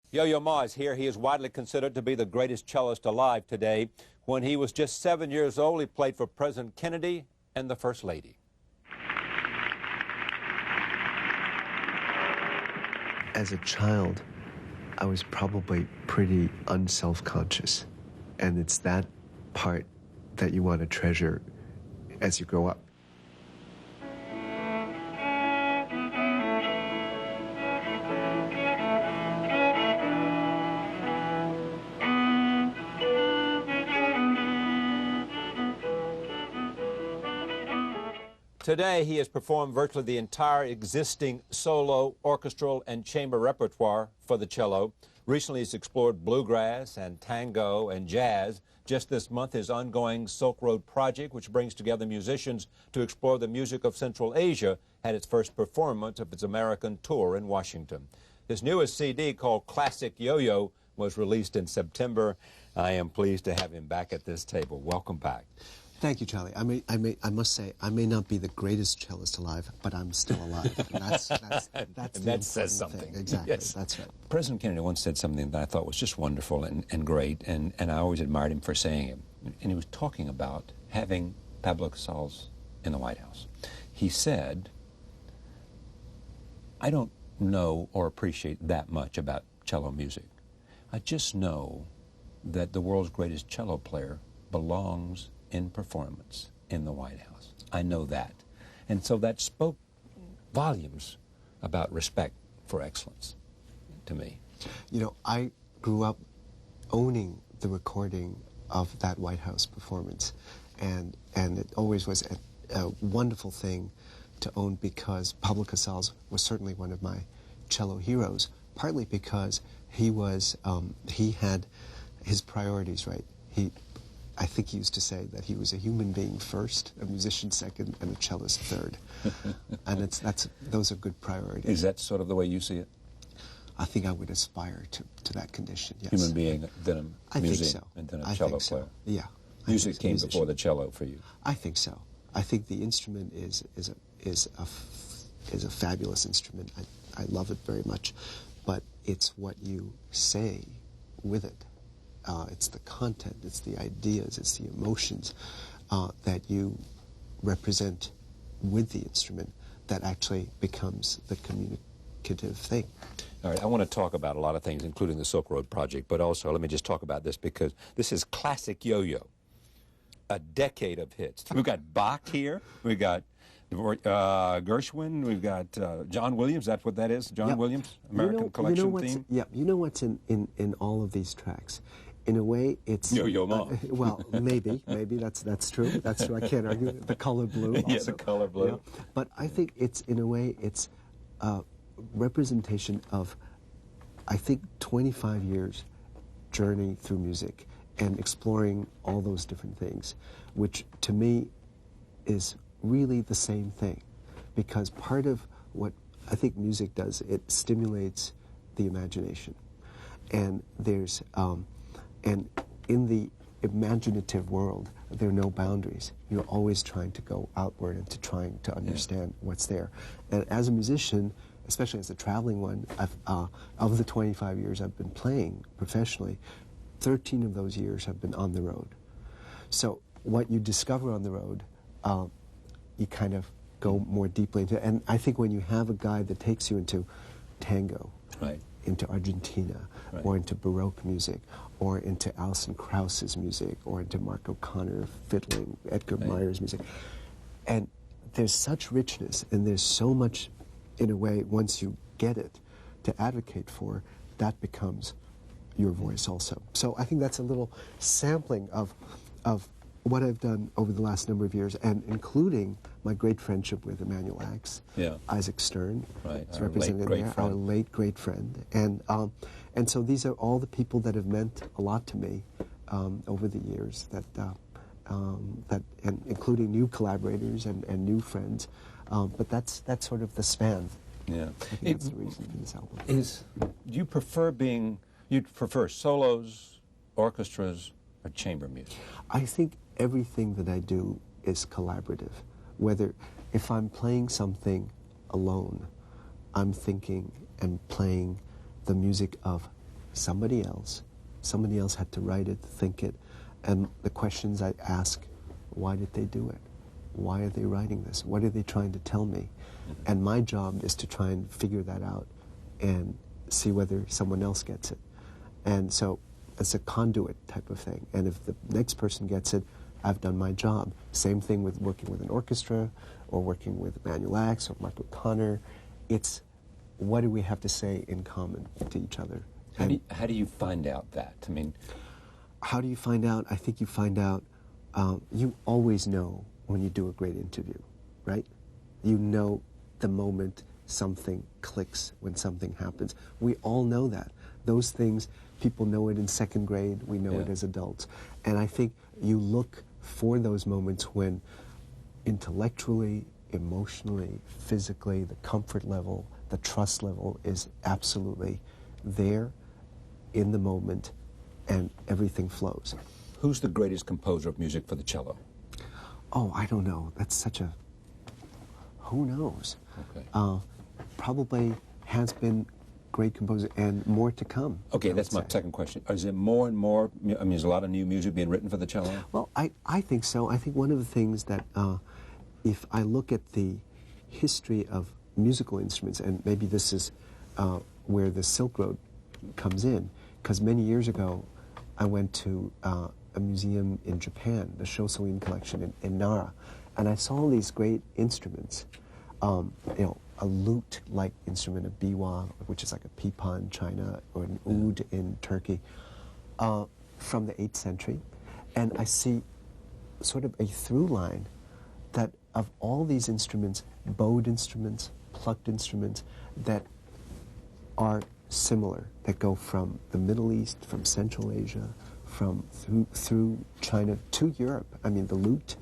Yo-Yo Ma is here. He is widely considered to be the greatest cellist alive today. When he was just 7 years old, he played for President Kennedy and the First Lady. As a child, I was probably pretty unself-conscious. And it's that part that you want to treasure as you grow up. Today, he has performed virtually the entire existing solo, orchestral, and chamber repertoire for the cello. Recently, he's explored bluegrass and tango and jazz. Just this month, his ongoing Silk Road project, which brings together musicians to explore the music of Central Asia, had its first performance of its American tour in Washington. His newest CD, called Classic Yo-Yo, was released in September. I am pleased to have him back at this table. Welcome back. Thank you, Charlie. I must say, I may not be the greatest cellist alive, but I'm still alive. And that says something. Thing. Exactly. Yes. That's right. President Kennedy once said something that I thought was just wonderful and great, and I always admired him for saying it. And he was talking about having Pablo Casals in the White House. He said, I don't know or appreciate that much about cello music. I just know that the world's greatest cello player belongs in performance in the White House. I know that. And so that spoke volumes about respect for excellence to me. You know, I grew up owning the recording of that White House performance, and it always was a wonderful thing to own, because Pablo Casals was certainly one of my cello heroes, partly because he had his priorities right. I think he used to say that he was a human being first, a musician second, and a cellist third. And those are good priorities. Is that sort of the way you see it? I think I would aspire to that condition, yes. Human being, then a musician, so. and then a cello player. Yeah. Music came before the cello for you. I think so. I think the instrument is a fabulous instrument. I love it very much. But it's what you say with it. It's the content, it's the ideas, it's the emotions that you represent with the instrument that actually becomes the communicative thing. All right, I want to talk about a lot of things, including the Silk Road project, but also let me just talk about this, because this is Classic Yo-Yo, a decade of hits. We've got Bach here, we've got Gershwin, we've got John Williams. That's what that is, John Williams, American Collection theme. Yeah, you know what's in all of these tracks? In a way, it's Yo-Yo Ma. Well, maybe that's true. That's true. I can't argue. The color blue. Also. Yeah, the color blue. Yeah. But I think it's, in a way, it's a representation of, I think, 25 years journey through music and exploring all those different things, which to me is really the same thing, because part of what I think music does, it stimulates the imagination, and there's and in the imaginative world, there are no boundaries. You're always trying to go outward and trying to understand what's there. And as a musician, especially as a traveling one, of the 25 years I've been playing professionally, 13 of those years have been on the road. So what you discover on the road, you kind of go more deeply into. And I think when you have a guide that takes you into tango, right, into Argentina, right, or into Baroque music, or into Alison Krauss's music, or into Mark O'Connor fiddling, Edgar right, Meyer's music. And there's such richness, and there's so much, in a way, once you get it, to advocate for, that becomes your voice also. So I think that's a little sampling of what I've done over the last number of years, and including my great friendship with Emanuel Ax, Isaac Stern, right, is represented there, our late great friend, and so these are all the people that have meant a lot to me over the years, and including new collaborators and new friends, but that's sort of the span. Yeah, I think that's the reason for this album. Do you prefer solos, orchestras, or chamber music? I think everything that I do is collaborative. Whether, if I'm playing something alone, I'm thinking and playing the music of somebody else. Somebody else had to write it, think it, and the questions I ask, why did they do it? Why are they writing this? What are they trying to tell me? And my job is to try and figure that out and see whether someone else gets it. And so it's a conduit type of thing. And if the next person gets it, I've done my job. Same thing with working with an orchestra or working with Manuel Axe or Mark O'Connor. It's what do we have to say in common to each other? How do you find out that? I mean, how do you find out? I think you find out, you always know when you do a great interview, right? You know the moment something clicks, when something happens. We all know that. Those things, people know it in second grade, we know it as adults. And I think you look for those moments when intellectually, emotionally, physically, the comfort level, the trust level is absolutely there in the moment and everything flows. Who's the greatest composer of music for the cello? Oh, I don't know. That's such a... Who knows? Okay. Probably has been great composer and more to come. Okay, that's my second question. Is it more and more, I mean, there's a lot of new music being written for the cello? Well, I think so. I think one of the things that, if I look at the history of musical instruments, and maybe this is where the Silk Road comes in, because many years ago I went to a museum in Japan, the Shosoin collection in Nara, and I saw these great instruments, a lute-like instrument, a biwa, which is like a pipa in China, or an oud in Turkey, from the 8th century. And I see sort of a through line that of all these instruments, bowed instruments, plucked instruments, that are similar, that go from the Middle East, from Central Asia, from through China to Europe. I mean, the lute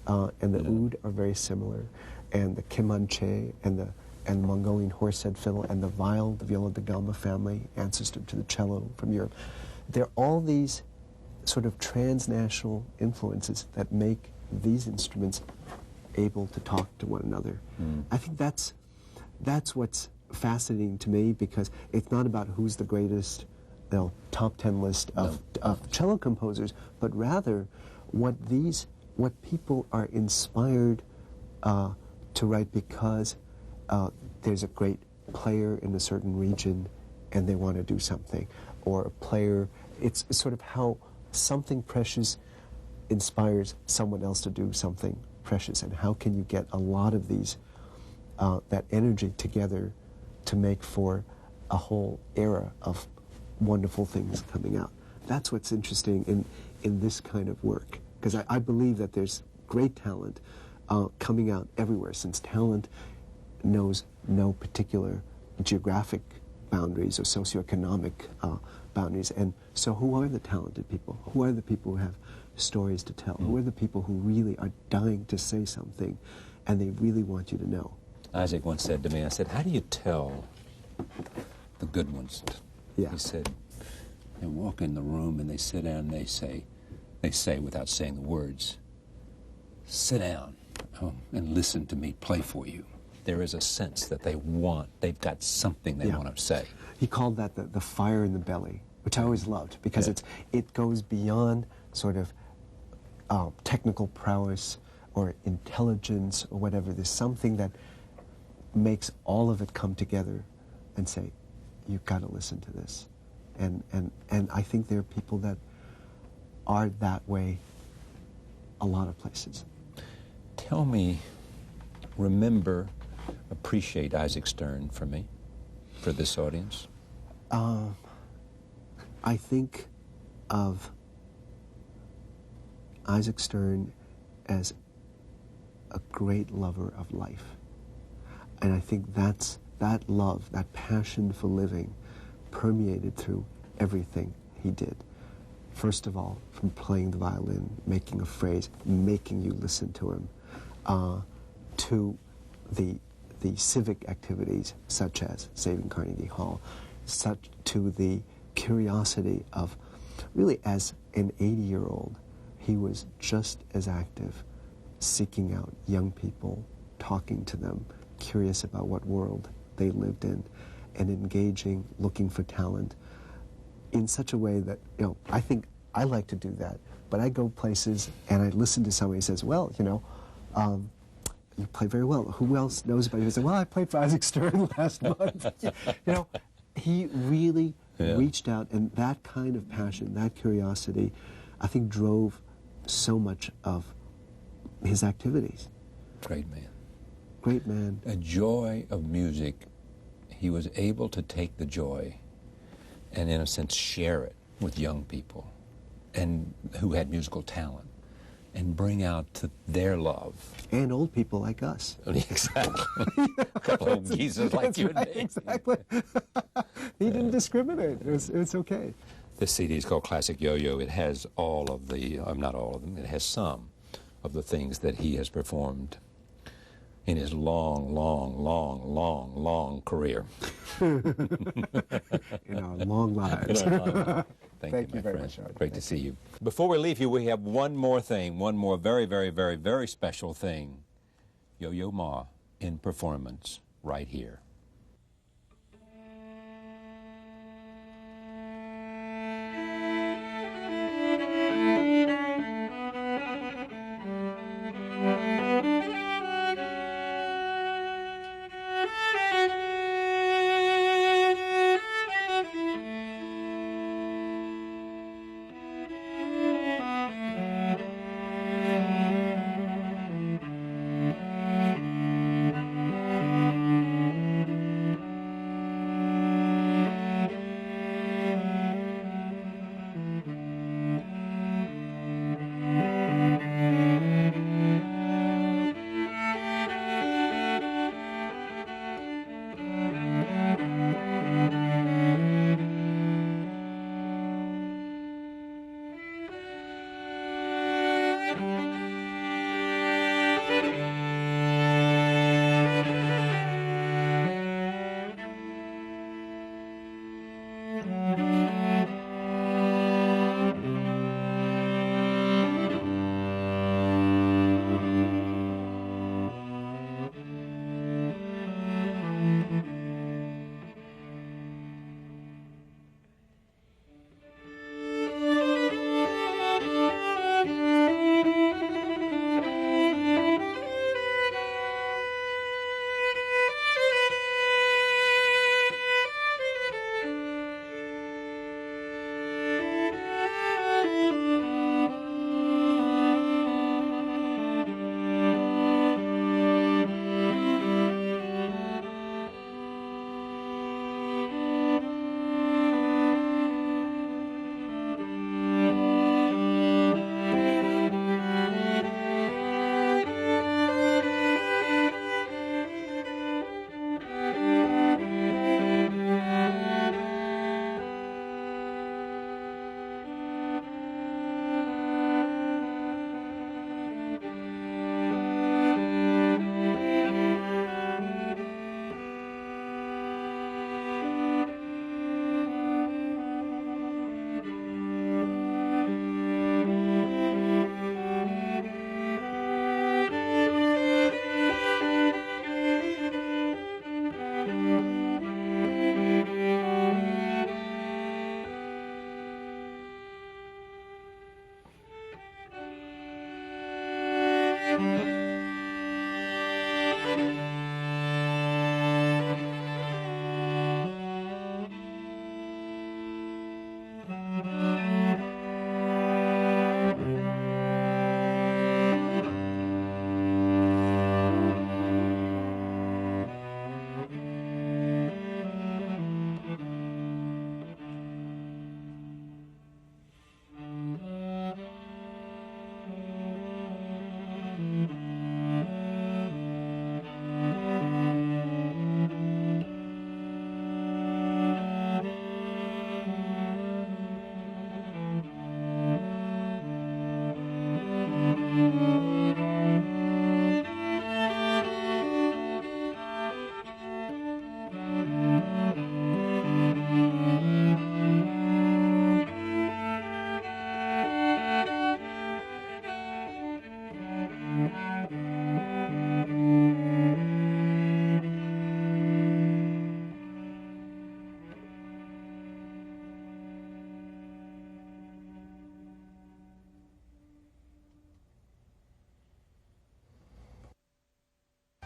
and the oud are very similar, and the kemanche and Mongolian horsehead fiddle and the viol, the viola da gamba family, ancestor to the cello from Europe. There are all these sort of transnational influences that make these instruments able to talk to one another. I think that's what's fascinating to me, because it's not about who's the greatest, top 10 list of cello composers, but rather what people are inspired to write because there's a great player in a certain region and they want to do something, or a player, it's sort of how something precious inspires someone else to do something precious, and how can you get a lot of these, that energy together to make for a whole era of wonderful things coming out. That's what's interesting in this kind of work, because I believe that there's great talent coming out everywhere, since talent knows no particular geographic boundaries or socioeconomic boundaries. And so who are the talented people? Who are the people who have stories to tell? Who are the people who really are dying to say something and they really want you to know? Isaac once said to me, I said, how do you tell the good ones? Yeah. He said, they walk in the room and they sit down and they say without saying the words, sit down and listen to me play for you. There is a sense that they've got something they want to say. He called that the fire in the belly, which I always loved, because it goes beyond sort of technical prowess or intelligence or whatever. There's something that makes all of it come together and say, you've got to listen to this. And I think there are people that are that way a lot of places. Tell me, appreciate Isaac Stern for me, for this audience. I think of Isaac Stern as a great lover of life. And I think that love, that passion for living, permeated through everything he did. First of all, from playing the violin, making a phrase, making you listen to him, to the civic activities such as saving Carnegie Hall, to the curiosity of, really as an 80-year-old, he was just as active, seeking out young people, talking to them, curious about what world they lived in, and engaging, looking for talent, in such a way that, you know, I think I like to do that. But I go places and I listen to somebody who says, well, you know, you play very well. Who else knows about you? He said, well, I played for Isaac Stern last month. You know, he really reached out, and that kind of passion, that curiosity, I think drove so much of his activities. Great man. Great man. A joy of music. He was able to take the joy and, in a sense, share it with young people and who had musical talent and bring out to their love. And old people like us. Exactly. A couple of geezers like you and me. Exactly. He didn't discriminate. It was okay. This CD is called Classic Yo-Yo. It has all of the, not all of them, it has some of the things that he has performed in his long, long, long, long, long career. In our long lives. Thank you, my very friend. much, Art. Great to see you. Before we leave you, we have one more thing, one more very, very, very, very special thing. Yo-Yo Ma in performance right here.